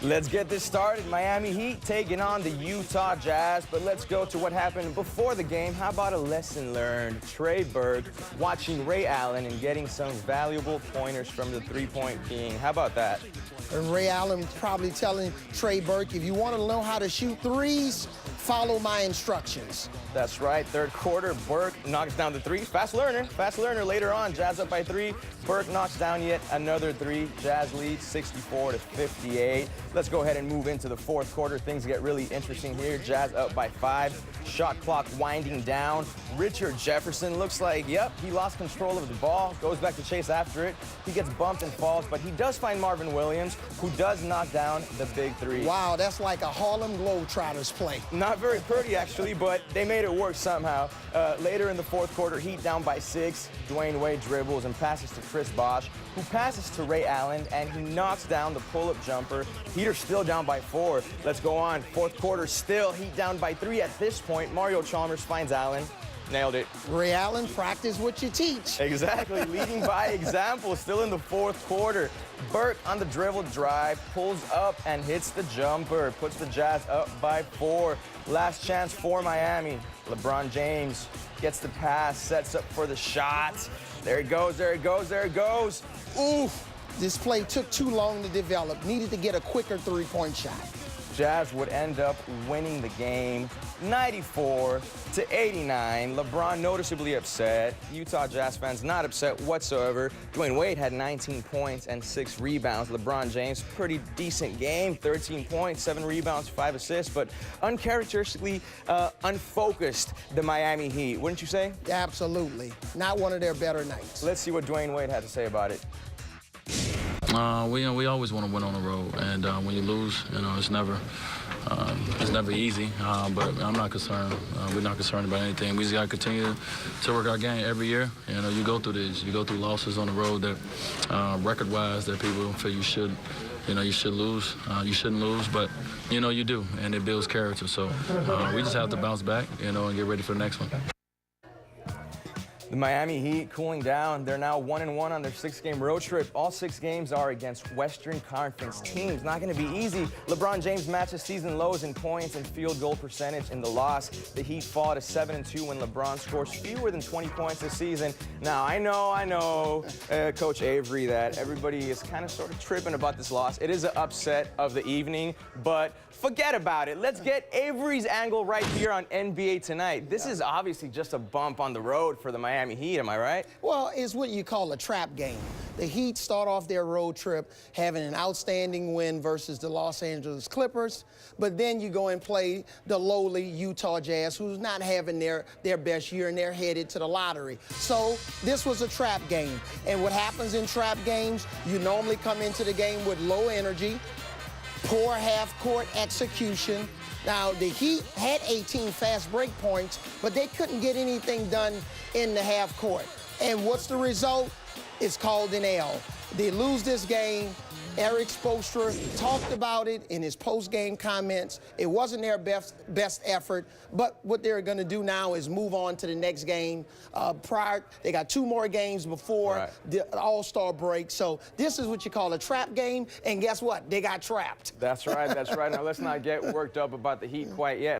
Let's get this started. Miami Heat taking on the Utah Jazz, but let's go to what happened before the game. How about a lesson learned? Trey Burke watching Ray Allen and getting some valuable pointers from the three-point king. How about that? And Ray Allen probably telling Trey Burke, if you want to know how to shoot threes, follow my instructions. That's right. Third quarter, Burke knocks down the three. Fast learner later on. Jazz up by 3. Burke knocks down yet another 3. Jazz leads 64-58. Let's go ahead and move into the fourth quarter. Things get really interesting here. Jazz up by 5. Shot clock winding down. Richard Jefferson looks like, yep, he lost control of the ball. Goes back to chase after it. He gets bumped and falls, but he does find Marvin Williams, who does knock down the big 3. Wow, that's like a Harlem Globetrotters play. Not very pretty, actually, but they made it work somehow. Later in the fourth quarter, Heat down by 6. Dwayne Wade dribbles and passes to Chris Bosh, who passes to Ray Allen, and he knocks down the pull-up jumper. Heat are still down by 4. Let's go on. Fourth quarter, still Heat down by 3 at this point. Mario Chalmers finds Allen. Nailed it. Ray Allen, practice what you teach. Exactly, leading by example, still in the fourth quarter. Burke on the dribble drive, pulls up and hits the jumper, puts the Jazz up by 4. Last chance for Miami. LeBron James gets the pass, sets up for the shot. There it goes, there it goes, there it goes. Oof, this play took too long to develop. Needed to get a quicker three-point shot. Jazz would end up winning the game 94-89. LeBron noticeably upset. Utah Jazz fans not upset whatsoever. Dwayne Wade had 19 points and 6 rebounds. LeBron James, pretty decent game, 13 points, 7 rebounds, 5 assists, but uncharacteristically unfocused, the Miami Heat. Wouldn't you say? Absolutely. Not one of their better nights. Let's see what Dwayne Wade had to say about it. We always want to win on the road, and when you lose, it's never easy. But I'm not concerned. We're not concerned about anything. We just got to continue to work our game every year. You go through this. You go through losses on the road that, record-wise, that people feel you should lose. You shouldn't lose, but you do, and it builds character. So we just have to bounce back, and get ready for the next one. The Miami Heat cooling down. They're now 1-1 on their 6-game road trip. All 6 games are against Western Conference teams. Not going to be easy. LeBron James matches season lows in points and field goal percentage in the loss. The Heat fall to 7-2 when LeBron scores fewer than 20 points this season. Now, I know, Coach Avery, that everybody is kind of sort of tripping about this loss. It is an upset of the evening, but forget about it. Let's get Avery's angle right here on NBA Tonight. This is obviously just a bump on the road for the Miami Heat, am I right? Well, it's what you call a trap game. The Heat start off their road trip having an outstanding win versus the Los Angeles Clippers, but then you go and play the lowly Utah Jazz, who's not having their best year, and they're headed to the lottery. So this was a trap game. And what happens in trap games, you normally come into the game with low energy, poor half-court execution. Now, the Heat had 18 fast break points, but they couldn't get anything done in the half court. And what's the result? It's called an L. They lose this game. Eric Spoelstra talked about it in his post-game comments. It wasn't their best effort, but what they're going to do now is move on to the next game. They got 2 more games before the All-Star break. So this is what you call a trap game, and guess what? They got trapped. That's right, that's right. Now, let's not get worked up about the Heat quite yet.